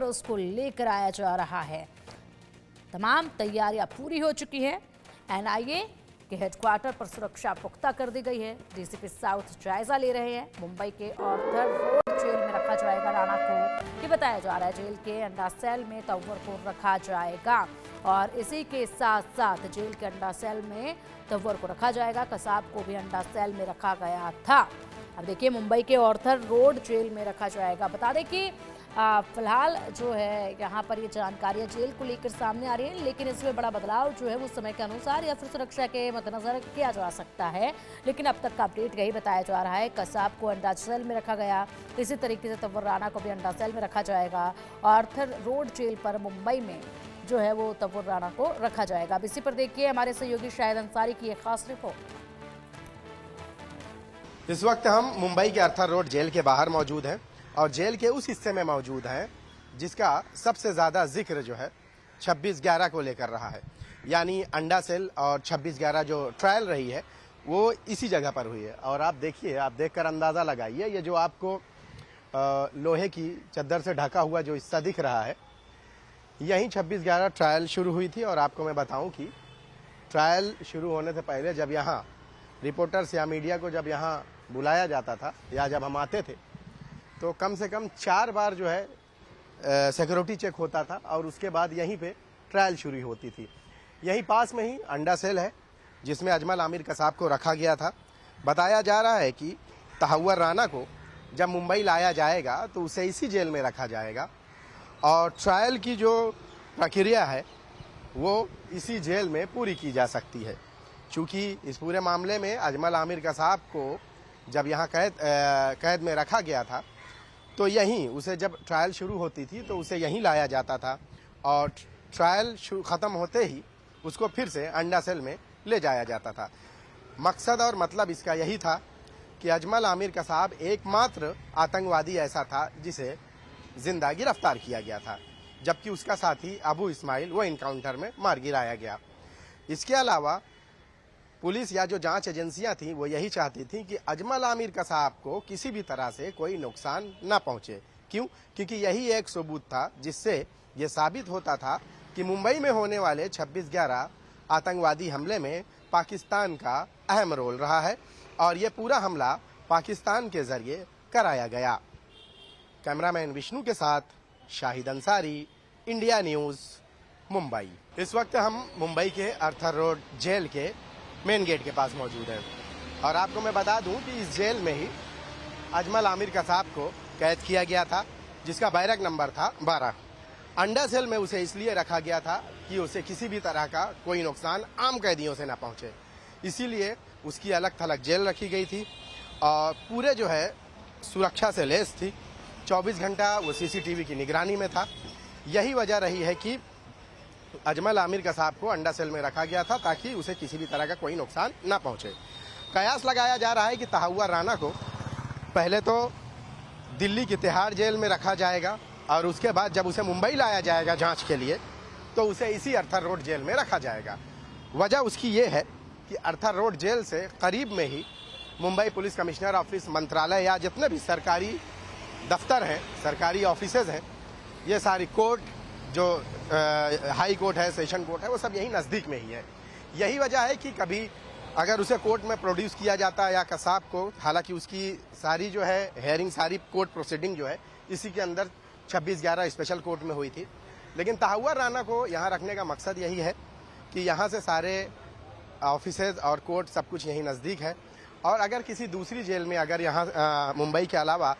उसको लेकर आया जा रहा है। तमाम तैयारियां पूरी हो चुकी है। एनआईए के हेडक्वार्टर पर सुरक्षा पुख्ता कर दी गई है। डीसीपी साउथ जायजा ले रहे हैं। मुंबई के ऑर्थर रोड जेल में रखा जाएगा राणा को, ये बताया जा रहा है। जेल के अंडा सेल में तंवर को रखा जाएगा और इसी के साथ साथ जेल के अंडा सेल में तंवर को रखा जाएगा। कसाब को भी अंडा सेल में रखा गया था। अब देखिए, मुंबई के ऑर्थर रोड जेल में रखा जाएगा। बता दें कि फिलहाल जो है यहाँ पर ये जानकारियाँ जेल को लेकर सामने आ रही है, लेकिन इसमें बड़ा बदलाव जो है वो समय के अनुसार या फिर सुरक्षा के मद्देनजर किया जा सकता है। लेकिन अब तक का अपडेट यही बताया जा रहा है। कसाब को अंडा सेल में रखा गया, इसी तरीके से तंवर राणा को भी अंडा सेल में रखा जाएगा। ऑर्थर रोड जेल पर मुंबई में जो है वो तंवर राणा को रखा जाएगा। अब इसी पर देखिए हमारे सहयोगी शाहिद अंसारी की एक खास रिपोर्ट। इस वक्त हम मुंबई के ऑर्थर रोड जेल के बाहर मौजूद हैं और जेल के उस हिस्से में मौजूद हैं जिसका सबसे ज्यादा जिक्र जो है 26/11 को लेकर रहा है। यानी अंडा सेल और 26/11 जो ट्रायल रही है वो इसी जगह पर हुई है। और आप देखिए, आप देखकर अंदाजा लगाइए, ये जो आपको लोहे की चद्दर से ढका हुआ जो हिस्सा दिख रहा है, यहीं 26/11 ट्रायल शुरू हुई थी। और आपको मैं बताऊं कि ट्रायल शुरू होने से पहले जब यहाँ रिपोर्टर्स या मीडिया को जब यहाँ बुलाया जाता था या जब हम आते थे, तो कम से कम 4 बार जो है सिक्योरिटी चेक होता था और उसके बाद यहीं पे ट्रायल शुरू होती थी। यहीं पास में ही अंडा सेल है जिसमें अजमल आमिर कसाब को रखा गया था। बताया जा रहा है कि तहव्वुर राना को जब मुंबई लाया जाएगा तो उसे इसी जेल में रखा जाएगा और ट्रायल की जो प्रक्रिया है वो इसी जेल में पूरी की जा सकती है। चूँकि इस पूरे मामले में अजमल आमिर कसाब को जब यहाँ कैद में रखा गया था तो यहीं उसे जब ट्रायल शुरू होती थी तो उसे यहीं लाया जाता था और ट्रायल ख़त्म होते ही उसको फिर से अंडा सेल में ले जाया जाता था। मकसद और मतलब इसका यही था कि अजमल आमिर कसाब एकमात्र आतंकवादी ऐसा था जिसे जिंदा गिरफ्तार किया गया था, जबकि उसका साथी अबू इस्माइल वो इनकाउंटर में मार गिराया गया। इसके अलावा पुलिस या जो जांच एजेंसियां थी वो यही चाहती थी कि अजमल आमिर कसाब को किसी भी तरह से कोई नुकसान न पहुंचे। क्यों? क्योंकि यही एक सबूत था जिससे ये साबित होता था कि मुंबई में होने वाले 26/11 आतंकवादी हमले में पाकिस्तान का अहम रोल रहा है और ये पूरा हमला पाकिस्तान के जरिए कराया गया। कैमरामैन विष्णु के साथ शाहिद अंसारी, इंडिया न्यूज़, मुंबई। इस वक्त हम मुंबई के ऑर्थर रोड जेल के मेन गेट के पास मौजूद है और आपको मैं बता दूं कि इस जेल में ही अजमल आमिर कसाब को कैद किया गया था जिसका बैरक नंबर था 12। अंडा सेल में उसे इसलिए रखा गया था कि उसे किसी भी तरह का कोई नुकसान आम कैदियों से ना पहुंचे, इसीलिए उसकी अलग थलग जेल रखी गई थी और पूरे जो है सुरक्षा से लैस थी। 24 घंटा वो CCTV की निगरानी में था। यही वजह रही है कि अजमल आमिर कसाब को अंडा सेल में रखा गया था ताकि उसे किसी भी तरह का कोई नुकसान ना पहुंचे। कयास लगाया जा रहा है कि तहव्वुर राना को पहले तो दिल्ली की तिहाड़ जेल में रखा जाएगा और उसके बाद जब उसे मुंबई लाया जाएगा जांच के लिए तो उसे इसी ऑर्थर रोड जेल में रखा जाएगा। वजह उसकी ये है कि ऑर्थर रोड जेल से करीब में ही मुंबई पुलिस कमिश्नर ऑफिस, मंत्रालय या जितने भी सरकारी दफ्तर हैं, सरकारी ऑफिसेज हैं, ये सारी कोर्ट, जो हाई कोर्ट है, सेशन कोर्ट है, वो सब यही नज़दीक में ही है। यही वजह है कि कभी अगर उसे कोर्ट में प्रोड्यूस किया जाता है या कसाब को, हालांकि उसकी सारी जो है हेयरिंग, सारी कोर्ट प्रोसीडिंग जो है इसी के अंदर 26/11 स्पेशल कोर्ट में हुई थी, लेकिन तहव्वुर राना को यहाँ रखने का मकसद यही है कि यहाँ से सारे ऑफिसेज और कोर्ट सब कुछ यहीं नज़दीक है। और अगर किसी दूसरी जेल में, अगर यहाँ मुंबई के अलावा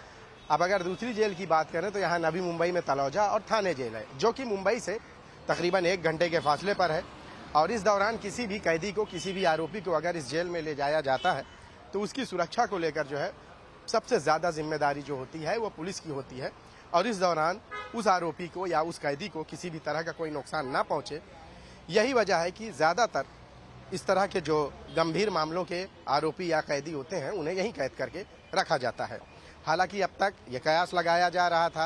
अब अगर दूसरी जेल की बात करें तो यहाँ नवी मुंबई में तलौजा और थाने जेल है जो कि मुंबई से तकरीबन 1 घंटे के फासले पर है। और इस दौरान किसी भी कैदी को, किसी भी आरोपी को अगर इस जेल में ले जाया जाता है तो उसकी सुरक्षा को लेकर जो है सबसे ज़्यादा जिम्मेदारी जो होती है वो पुलिस की होती है और इस दौरान उस आरोपी को या उस कैदी को किसी भी तरह का कोई नुकसान ना पहुँचे। यही वजह है कि ज़्यादातर इस तरह के जो गंभीर मामलों के आरोपी या कैदी होते हैं उन्हें यहीं कैद करके रखा जाता है। हालांकि अब तक ये कयास लगाया जा रहा था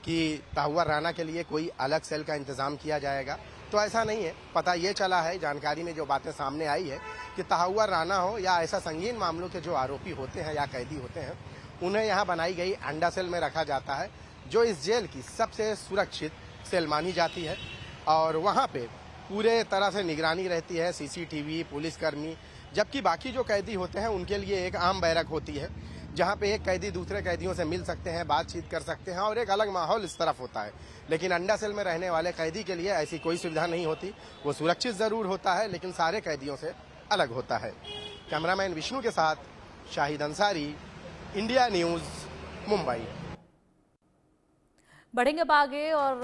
कि तहव्वुर राना के लिए कोई अलग सेल का इंतज़ाम किया जाएगा, तो ऐसा नहीं है। पता ये चला है, जानकारी में जो बातें सामने आई है कि तहव्वुर राना हो या ऐसा संगीन मामलों के जो आरोपी होते हैं या कैदी होते हैं उन्हें यहाँ बनाई गई अंडा सेल में रखा जाता है जो इस जेल की सबसे सुरक्षित सेल मानी जाती है। और वहाँ पे पूरे तरह से निगरानी रहती है, सीसीटीवी, पुलिसकर्मी, जबकि बाकी जो कैदी होते हैं उनके लिए एक आम बैरक होती है, जहाँ पे एक कैदी दूसरे कैदियों से मिल सकते हैं, बातचीत कर सकते हैं और एक अलग माहौल इस तरफ होता है। लेकिन अंडा सेल में रहने वाले कैदी के लिए ऐसी कोई सुविधा नहीं होती। वो सुरक्षित जरूर होता है, लेकिन सारे कैदियों से अलग होता है। कैमरामैन विष्णु के साथ शाहिद अंसारी, इंडिया न्यूज़, मुंबई। बढ़ेंगे अब आगे और